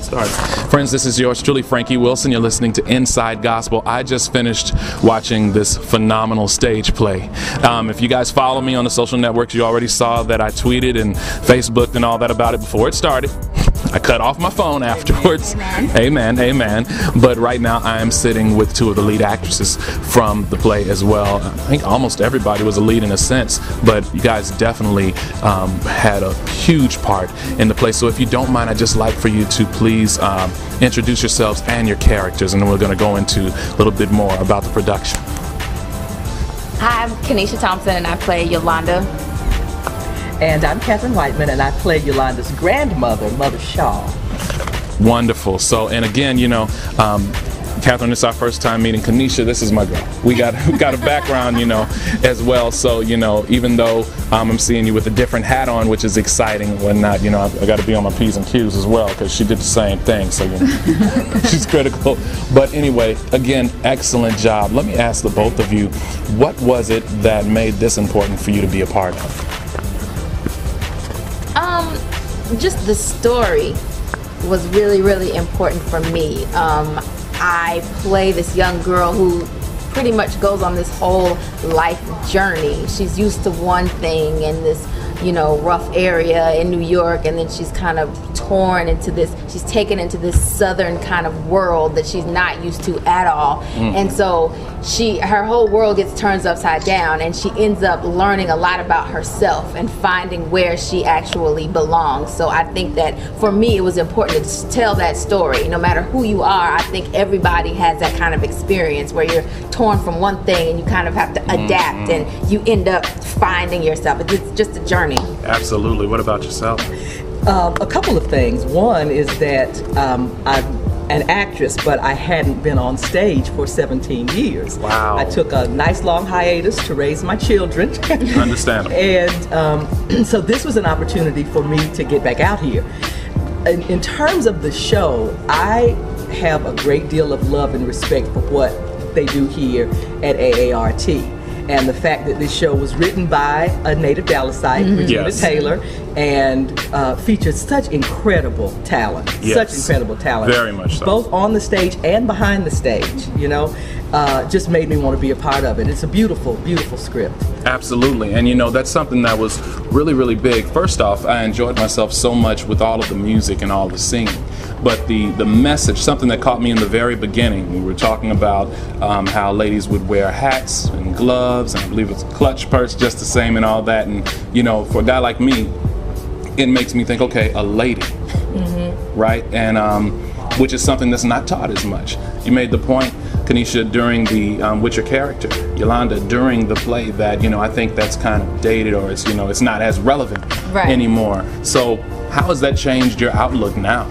started. Friends, this is yours truly, Frankie Wilson. You're listening to Inside Gospel. I just finished watching this phenomenal stage play. If you guys follow me on the social networks, you already saw that I tweeted and Facebooked and all that about it before it started. I cut off my phone afterwards. Amen, amen. But right now I am sitting with two of the lead actresses from the play as well. I think almost everybody was a lead in a sense, but you guys definitely had a huge part in the play. So if you don't mind, I'd just like for you to please introduce yourselves and your characters, and then we're going to go into a little bit more about the production. Hi, I'm Kenesha Thompson, and I play Yolanda. And I'm Catherine Whiteman, and I play Yolanda's grandmother, Mother Shaw. Wonderful. So, and again, you know, Catherine, it's our first time meeting. Kenesha, this is my girl. We got a background, you know, as well. So, you know, even though I'm seeing you with a different hat on, which is exciting and whatnot, you know, I got to be on my P's and Q's as well because she did the same thing. So, you know, she's critical. But anyway, again, excellent job. Let me ask the both of you, what was it that made this important for you to be a part of? Just the story was really, really important for me. I play this young girl who pretty much goes on this whole life journey. She's used to one thing in this, you know, rough area in New York, and then she's kind of torn into this, she's taken into this southern kind of world that she's not used to at all. And so her whole world gets turned upside down, and she ends up learning a lot about herself and finding where she actually belongs. So I think that for me it was important to tell that story. No matter who you are, I think everybody has that kind of experience where you're torn from one thing and you kind of have to adapt, and you end up finding yourself. It's just a journey. Absolutely. What about yourself? A couple of things. One is that I'm an actress, but I hadn't been on stage for 17 years. Wow. I took a nice long hiatus to raise my children. Understandable. And so this was an opportunity for me to get back out here. In terms of the show, I have a great deal of love and respect for what they do here at AART. And the fact that this show was written by a native Dallasite, Regina Taylor, and featured such incredible talent. Such incredible talent. Very much so. Both on the stage and behind the stage, you know, just made me want to be a part of it. It's a beautiful, beautiful script. Absolutely. And you know, that's something that was really, really big. First off, I enjoyed myself so much with all of the music and all the singing. But the message, something that caught me in the very beginning, we were talking about how ladies would wear hats and gloves, and I believe it's a clutch purse just the same and all that. And you know, for a guy like me, it makes me think, okay, a lady, right? And which is something that's not taught as much. You made the point, Kenesha, during the with your character Yolanda during the play, that, you know, I think that's kind of dated, or it's, you know, it's not as relevant anymore. So how has that changed your outlook now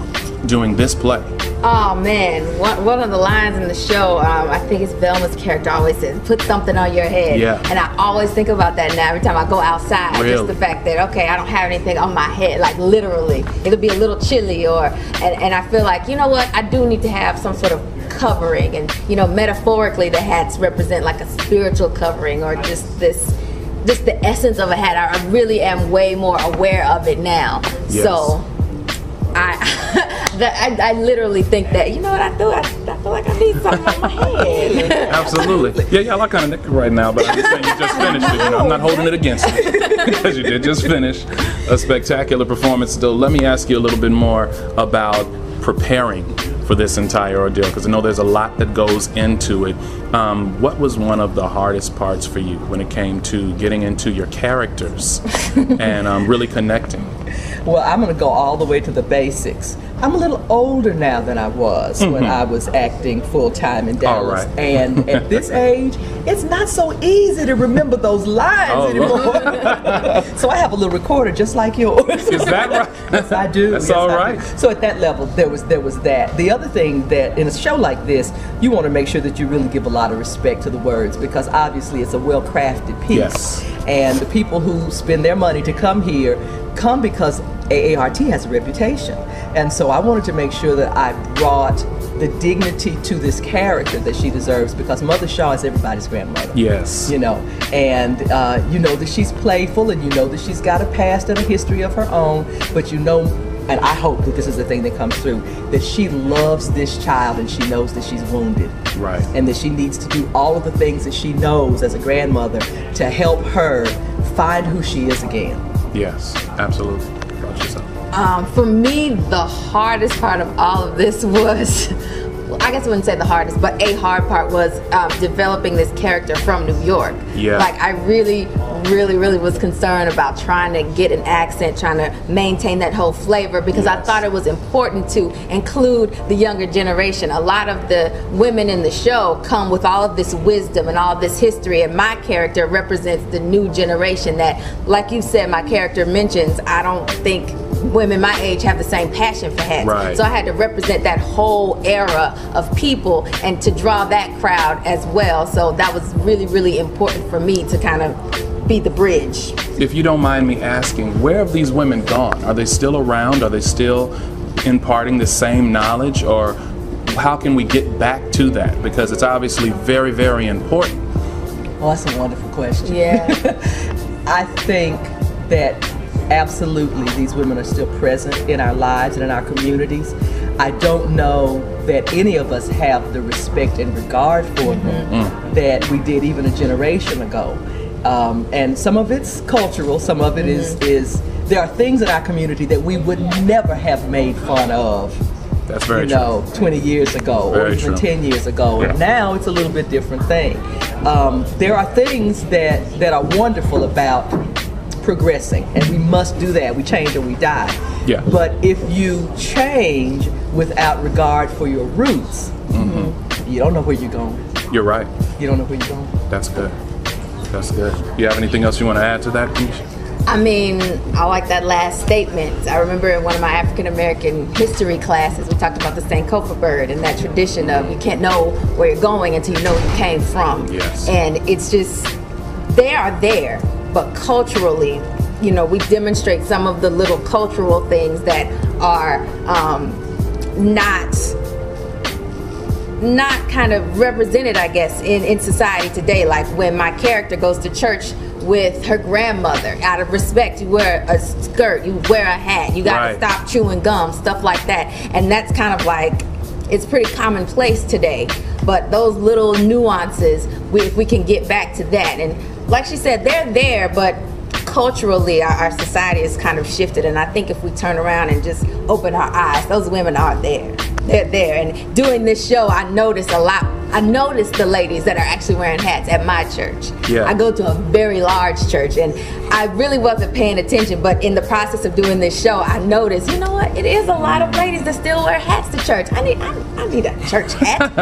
doing this play? Oh man, one of the lines in the show, I think it's Velma's character always says, put something on your head. And I always think about that now every time I go outside. Just the fact that, okay, I don't have anything on my head, like literally. It'll be a little chilly, and I feel like, you know what, I do need to have some sort of covering. And, you know, metaphorically the hats represent like a spiritual covering, or just the essence of a hat. I really am way more aware of it now. So I literally think that, you know what I do? I feel like I need something on my head. Absolutely. Yeah, y'all are kind of naked right now, but I'm just saying you just finished it. You know, I'm not holding it against you because you did just finish a spectacular performance. Still, let me ask you a little bit more about preparing for this entire ordeal, because I know there's a lot that goes into it. What was one of the hardest parts for you when it came to getting into your characters and really connecting? Well, I'm going to go all the way to the basics. I'm a little older now than I was when I was acting full-time in Dallas. And at this age, it's not so easy to remember those lines anymore. So I have a little recorder just like yours. Is that right? Yes, I do. That's all right. So at that level, there was that. The other thing, that in a show like this, you want to make sure that you really give a lot of respect to the words, because obviously it's a well-crafted piece. And the people who spend their money to come here come because AART has a reputation. And so I wanted to make sure that I brought the dignity to this character that she deserves, because Mother Shaw is everybody's grandmother. You know, and you know that she's playful, and you know that she's got a past and a history of her own, but you know and I hope that this is the thing that comes through, that she loves this child and she knows that she's wounded. Right. And that she needs to do all of the things that she knows as a grandmother to help her find who she is again. Yes, absolutely. What about yourself? For me, the hardest part of all of this was, I guess I wouldn't say the hardest, but a hard part was developing this character from New York. Yeah. Like, I really was concerned about trying to get an accent, trying to maintain that whole flavor, because I thought it was important to include the younger generation. A lot of the women in the show come with all of this wisdom and all of this history, and my character represents the new generation that, like you said, my character mentions, I don't think women my age have the same passion for hats. Right. So I had to represent that whole era of people and to draw that crowd as well. So that was really important for me to kind of be the bridge. If you don't mind me asking, where have these women gone? Are they still around? Are they still imparting the same knowledge? Or how can we get back to that? Because it's obviously very important. Oh, that's a wonderful question. Yeah. I think that absolutely these women are still present in our lives and in our communities. I don't know that any of us have the respect and regard for them that we did even a generation ago. And some of it's cultural, some of it is there are things in our community that we would never have made fun of. That's very true. 20 years ago or even 10 years ago. Yeah. And now it's a little bit different thing. There are things that are wonderful about progressing, and we must do that. We change or we die. Yeah. But if you change without regard for your roots, you don't know where you're going. You're right. You don't know where you're going. That's good. That's good. You have anything else you want to add to that, Keisha? I mean, I like that last statement. I remember in one of my African American history classes, we talked about the Sankofa bird and that tradition of you can't know where you're going until you know where you came from. Yes. And it's just, they are there, but culturally, you know, we demonstrate some of the little cultural things that are not kind of represented, I guess, in society today. Like when my character goes to church with her grandmother, out of respect, you wear a skirt, you wear a hat, you gotta stop chewing gum, stuff like that. And that's kind of like, it's pretty commonplace today. But those little nuances, if we can get back to that. And like she said, they're there, but culturally our society has kind of shifted. And I think if we turn around and just open our eyes, those women are there. They're there. And doing this show, I noticed a lot. I noticed the ladies that are actually wearing hats at my church. Yeah. I go to a very large church, and I really wasn't paying attention, but in the process of doing this show, I noticed, you know what, it is a lot of ladies that still wear hats to church. I need a church hat.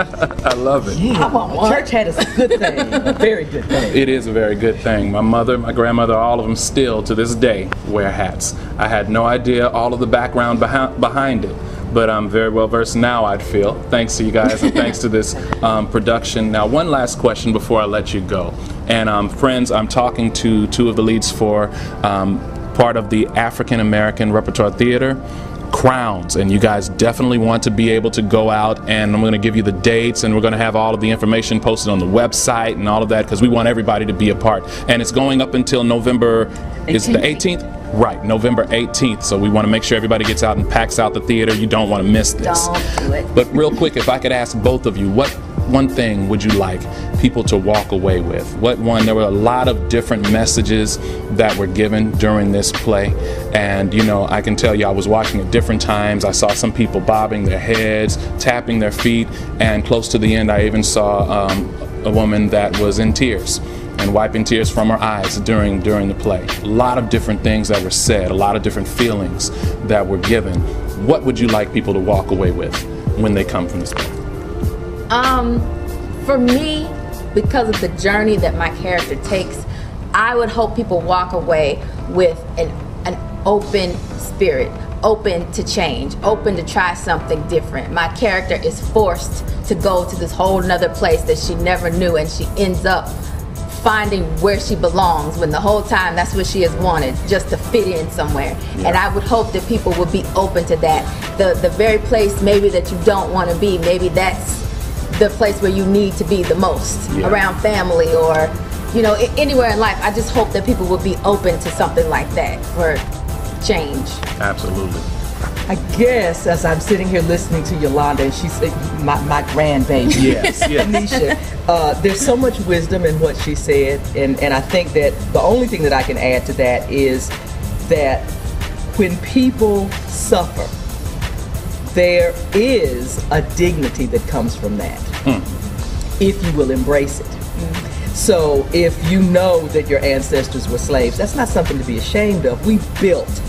I love it. Yeah, a church hat is a good thing, a very good thing. It is a very good thing. My mother, my grandmother, all of them still to this day wear hats. I had no idea all of the background behind it. But I'm very well versed now, I'd feel, thanks to you guys and thanks to this production. Now, one last question before I let you go. And friends, I'm talking to two of the leads for part of the African American Repertory Theatre, CROWNS, and you guys definitely want to be able to go out, and I'm going to give you the dates, and we're going to have all of the information posted on the website and all of that, because we want everybody to be a part. And it's going up until November, is the 18th? Right, November 18th. So we want to make sure everybody gets out and packs out the theater. You don't want to miss this. Don't do it. But real quick, if I could ask both of you, what one thing would you like people to walk away with? There were a lot of different messages that were given during this play. And, you know, I can tell you I was watching at different times. I saw some people bobbing their heads, tapping their feet, and close to the end I even saw a woman that was in tears and wiping tears from her eyes during the play. A lot of different things that were said, a lot of different feelings that were given. What would you like people to walk away with when they come from this play? For me, because of the journey that my character takes, I would hope people walk away with an open spirit, open to change, open to try something different. My character is forced to go to this whole nother place that she never knew, and she ends up finding where she belongs, when the whole time that's what she has wanted, just to fit in somewhere. Yeah. And I would hope that people would be open to that. The very place maybe that you don't want to be, maybe that's the place where you need to be the most, around family or, you know, anywhere in life. I just hope that people would be open to something like that for change. Absolutely. I guess as I'm sitting here listening to Yolanda, and she's my grandbaby, yes, yes. Nisha, there's so much wisdom in what she said, and I think that the only thing that I can add to that is that when people suffer, there is a dignity that comes from that, if you will embrace it. So if you know that your ancestors were slaves, that's not something to be ashamed of. We built,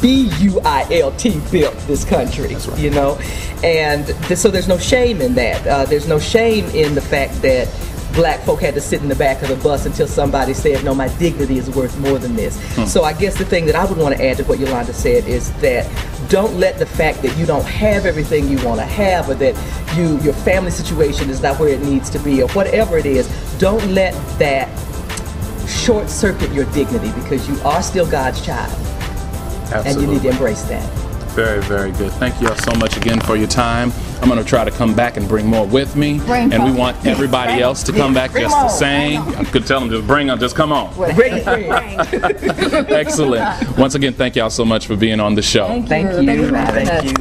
B-U-I-L-T, built this country, that's right. you know? And so there's no shame in that. There's no shame in the fact that black folk had to sit in the back of the bus until somebody said, no, my dignity is worth more than this. So I guess the thing that I would want to add to what Yolanda said is that don't let the fact that you don't have everything you want to have, or that your family situation is not where it needs to be, or whatever it is, don't let that short circuit your dignity, because you are still God's child. Absolutely. And you need to embrace that. Very, very good. Thank you all so much again for your time. I'm going to try to come back and bring more with me. And we want everybody else to come back just the same. I could tell them, just bring them, just come on. Excellent. Once again, thank y'all so much for being on the show. Thank you. Thank you.